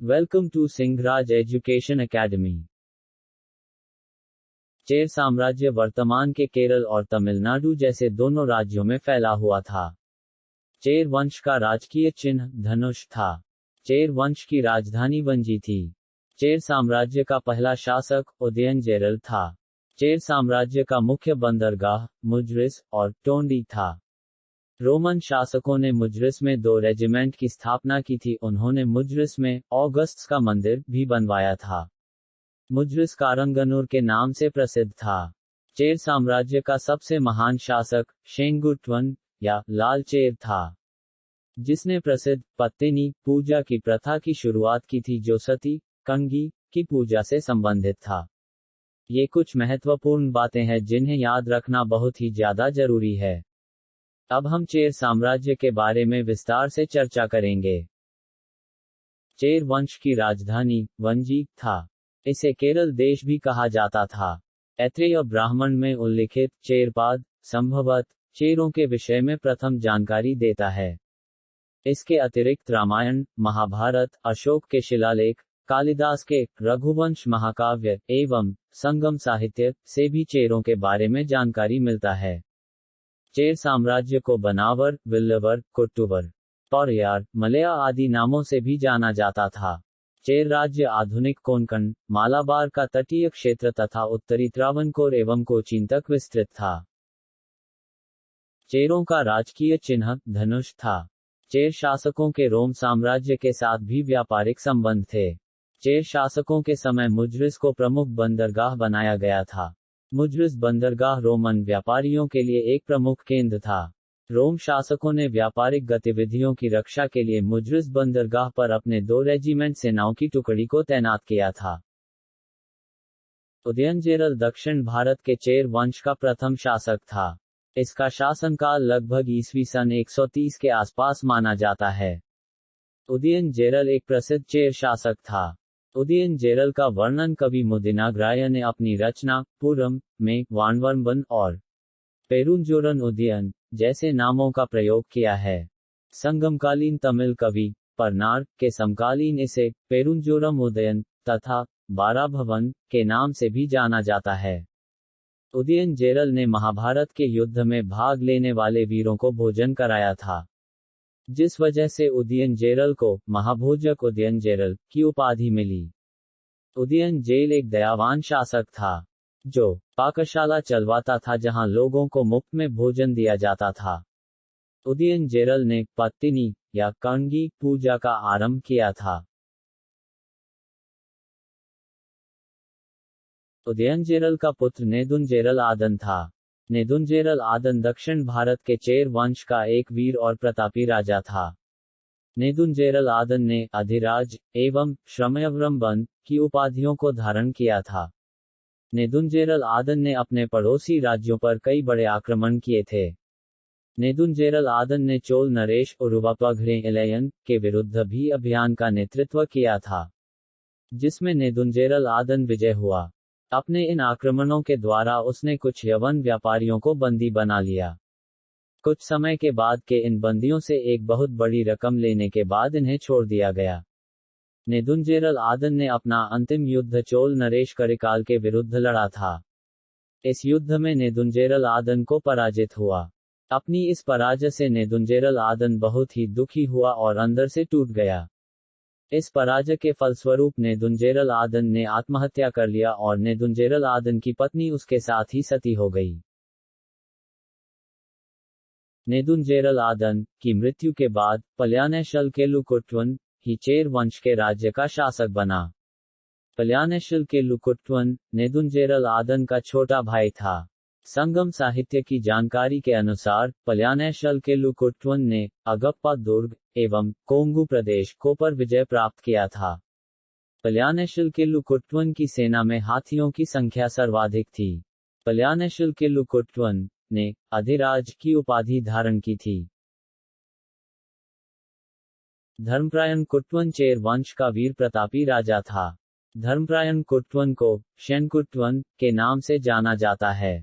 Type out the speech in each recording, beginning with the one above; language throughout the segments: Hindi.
Welcome to Singhraj education academy. Chera साम्राज्य वर्तमान के केरल और तमिलनाडु जैसे दोनों राज्यों में फैला हुआ था। चेर वंश का राजकीय चिन्ह धनुष था। चेर वंश की राजधानी वंजी थी। चेर साम्राज्य का पहला शासक उदयनजेरल था। चेर साम्राज्य का मुख्य बंदरगाह मुजरिस और टोंडी था। रोमन शासकों ने मुजरिस में 2 रेजिमेंट की स्थापना की थी। उन्होंने मुजरिस में ऑगस्टस का मंदिर भी बनवाया था। मुजरिस कारंगनूर के नाम से प्रसिद्ध था। चेर साम्राज्य का सबसे महान शासक शेंगुटवन या लाल चेर था, जिसने प्रसिद्ध पत्तिनी पूजा की प्रथा की शुरुआत की थी, जो सती कंगी की पूजा से संबंधित था। ये कुछ महत्वपूर्ण बातें हैं जिन्हें याद रखना बहुत ही ज्यादा जरूरी है। अब हम चेर साम्राज्य के बारे में विस्तार से चर्चा करेंगे। चेर वंश की राजधानी वंजी था। इसे केरल देश भी कहा जाता था। ऐत्रेय ब्राह्मण में उल्लिखित चेरपाद संभवत चेरों के विषय में प्रथम जानकारी देता है। इसके अतिरिक्त रामायण, महाभारत, अशोक के शिलालेख, कालिदास के रघुवंश महाकाव्य एवं संगम साहित्य से भी चेरों के बारे में जानकारी मिलता है। चेर साम्राज्य को बनावर, विल्लवर, कुट्टुवर, पौरयार, मलया आदि नामों से भी जाना जाता था। चेर राज्य आधुनिक कोंकण, मालाबार का तटीय क्षेत्र तथा उत्तरी त्रावणकोर एवं कोचीन तक विस्तृत था। चेरों का राजकीय चिन्ह धनुष था। चेर शासकों के रोम साम्राज्य के साथ भी व्यापारिक संबंध थे। चेर शासकों के समय मुजरिस को प्रमुख बंदरगाह बनाया गया था। मुजरिस बंदरगाह रोमन व्यापारियों के लिए एक प्रमुख केंद्र था। रोम शासकों ने व्यापारिक गतिविधियों की रक्षा के लिए मुजरिस बंदरगाह पर अपने 2 रेजिमेंट सेनाओं की टुकड़ी को तैनात किया था। उदयनजेरल दक्षिण भारत के चेर वंश का प्रथम शासक था। इसका शासनकाल लगभग ईस्वी सन 130 के आसपास माना जाता है। उदयनजेरल एक प्रसिद्ध चेर शासक था। उदयनजेरल का वर्णन कवि मुदिनाग्राय ने अपनी रचना पूरम में वाणवर्मन और पेरुंजोरन उदयन जैसे नामों का प्रयोग किया है। संगमकालीन तमिल कवि परनार के समकालीन इसे पेरुंजोरम उदयन तथा बाराभवन के नाम से भी जाना जाता है। उदयनजेरल ने महाभारत के युद्ध में भाग लेने वाले वीरों को भोजन कराया था, जिस वजह से उदयनजेरल को महाभोजक उदयनजेरल की उपाधि मिली। उदयनजेरल एक दयावान शासक था, जो पाकशाला चलवाता था जहां लोगों को मुफ्त में भोजन दिया जाता था। उदयनजेरल ने पत्तिनी या कंगी पूजा का आरंभ किया था। उदयनजेरल का पुत्र नेदुनजेरल आदन था। नेदुनजेरल आदन दक्षिण भारत के चेर वंश का एक वीर और प्रतापी राजा था। नेदुनजेरल आदन ने अधिराज एवं श्रमयवरंबन की उपाधियों को धारण किया था। नेदुनजेरल आदन ने अपने पड़ोसी राज्यों पर कई बड़े आक्रमण किए थे। नेदुनजेरल आदन ने चोल नरेश उरुवापघरे इलयन के विरुद्ध भी अभियान का नेतृत्व किया था, जिसमें नेदुनजेरल आदन विजय हुआ। अपने इन आक्रमणों के द्वारा उसने कुछ यवन व्यापारियों को बंदी बना लिया। कुछ समय के बाद के इन बंदियों से एक बहुत बड़ी रकम लेने के बाद इन्हें छोड़ दिया गया। नेदुनजेरल आदन ने अपना अंतिम युद्ध चोल नरेश करिकाल के विरुद्ध लड़ा था। इस युद्ध में नेदुनजेरल आदन को पराजित हुआ। अपनी इस पराजय से नेदुनजेरल आदन बहुत ही दुखी हुआ और अंदर से टूट गया। इस पराजय के फलस्वरूप नेदुनजेरल आदन ने आत्महत्या कर लिया और नेदुनजेरल आदन की पत्नी उसके साथ ही सती हो गई। नेदुनजेरल आदन की मृत्यु के बाद पल्यानेशल केलुकुट्वन ही चेर वंश के राज्य का शासक बना। पल्यानेशल केलुकुट्वन नेदुनजेरल आदन का छोटा भाई था। संगम साहित्य की जानकारी के अनुसार पल्यानेशल केलुकुट्वन ने अगप्पा दुर्ग एवं कोंगू प्रदेश को पर विजय प्राप्त किया था। पल्यानेशल केलुकुट्वन की सेना में हाथियों की संख्या सर्वाधिक थी। पल्यानेशल केलुकुट्वन ने अधिराज की उपाधि धारण की थी। धर्मप्रायण कुट्वन चेर वंश का वीर प्रतापी राजा था। धर्मप्रायण कुट्वन को शेनकुट्वन के नाम से जाना जाता है।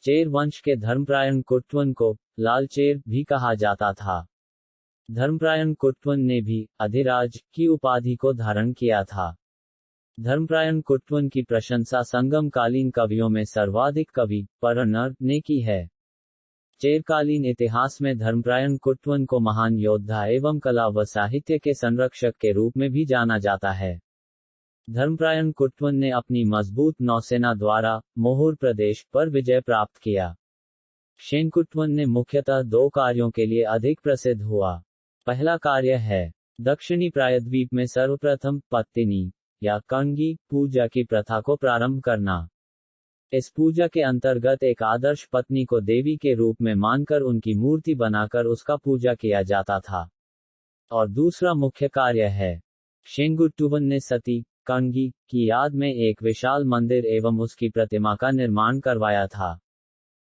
चेर वंश के धर्मप्रायण कुट्वन को लाल चेर भी कहा जाता था। धर्मप्रायण कुट्टवन ने भी अधिराज की उपाधि को धारण किया था। धर्मप्रायण कुट्टवन की प्रशंसा संगमकालीन कवियों में सर्वाधिक कवि परनर ने की है। चेरकालीन इतिहास में धर्मप्रायण कुट्टवन को महान योद्धा एवं कला व साहित्य के संरक्षक के रूप में भी जाना जाता है। धर्मप्रायण कुट्टवन ने अपनी मजबूत नौसेना द्वारा मोहूर प्रदेश पर विजय प्राप्त किया। शेनकुट्टवन ने मुख्यतः 2 कार्यों के लिए अधिक प्रसिद्ध हुआ। पहला कार्य है दक्षिणी प्रायद्वीप में सर्वप्रथम पत्तिनी या कंगी पूजा की प्रथा को प्रारंभ करना। इस पूजा के अंतर्गत एक आदर्श पत्नी को देवी के रूप में मानकर उनकी मूर्ति बनाकर उसका पूजा किया जाता था। और दूसरा मुख्य कार्य है शेंगुट्टुवन ने सती कंगी की याद में एक विशाल मंदिर एवं उसकी प्रतिमा का निर्माण करवाया था।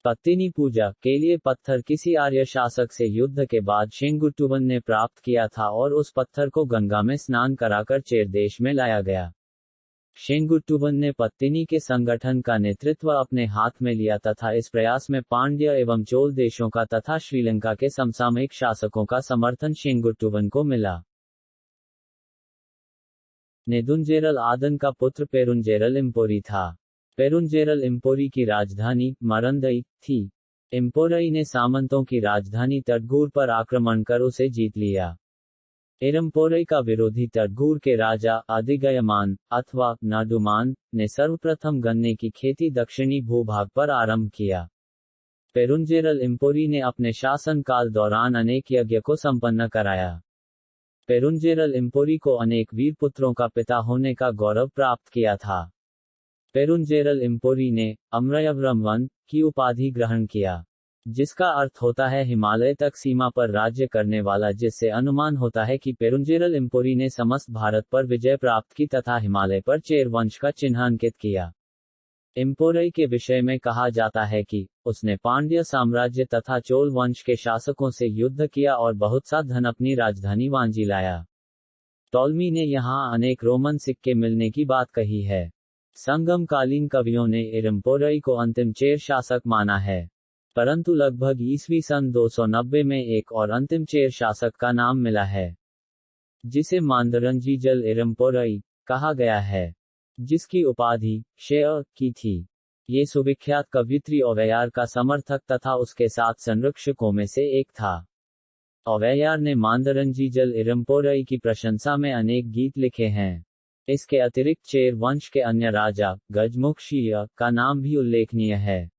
पत्तिनी पूजा के लिए पत्थर किसी आर्य शासक से युद्ध के बाद शेंगुट्टुवन ने प्राप्त किया था और उस पत्थर को गंगा में स्नान कराकर चेर देश में लाया गया। शेंगुट्टुवन ने पत्तिनी के संगठन का नेतृत्व अपने हाथ में लिया तथा इस प्रयास में पांड्य एवं चोल देशों का तथा श्रीलंका के समसामयिक शासकों का समर्थन शेंगुट्टुवन को मिला। नेदुंजेरल आदन का पुत्र पेरुंजेरल इम्पोरी था। पेरुंजेरल इम्पोरी की राजधानी मरंदई थी। इम्पोरई ने सामंतों की राजधानी तटगूर पर आक्रमण कर उसे जीत लिया। इरम्पोरई का विरोधी तटगूर के राजा अधिगयमान अथवा नाडुमान ने सर्वप्रथम गन्ने की खेती दक्षिणी भूभाग पर आरंभ किया। पेरुंजेरल इम्पोरी ने अपने शासनकाल दौरान अनेक यज्ञ को संपन्न कराया। पेरुंजेरल इम्पोरी को अनेक वीर पुत्रों का पिता होने का गौरव प्राप्त किया था। पेरुंजेरल इम्पोरी ने अमरयवरमवन की उपाधि ग्रहण किया, जिसका अर्थ होता है हिमालय तक सीमा पर राज्य करने वाला, जिससे अनुमान होता है कि पेरुंजेरल इम्पोरी ने समस्त भारत पर विजय प्राप्त की तथा हिमालय पर चेर वंश का चिन्ह अंकित किया। इम्पोरई के विषय में कहा जाता है कि उसने पांड्य साम्राज्य तथा चोल वंश के शासकों से युद्ध किया और बहुत सा धन अपनी राजधानी वांजी लाया। टॉलमी ने यहाँ अनेक रोमन सिक्के मिलने की बात कही है। संगमकालीन कवियों ने इरम्पोरई को अंतिम चेर शासक माना है, परंतु लगभग ईस्वी सन 290 में एक और अंतिम चेर शासक का नाम मिला है, जिसे मांदरंजीजल इरम्पोरई कहा गया है, जिसकी उपाधि शेय की थी। ये सुविख्यात कवयित्री ओवैयार का समर्थक तथा उसके 7 संरक्षकों में से एक था। ओवैयार ने मांदरंजीजल इरम्पोरई की प्रशंसा में अनेक गीत लिखे हैं। इसके अतिरिक्त चेर वंश के अन्य राजा गजमुख शिया का नाम भी उल्लेखनीय है।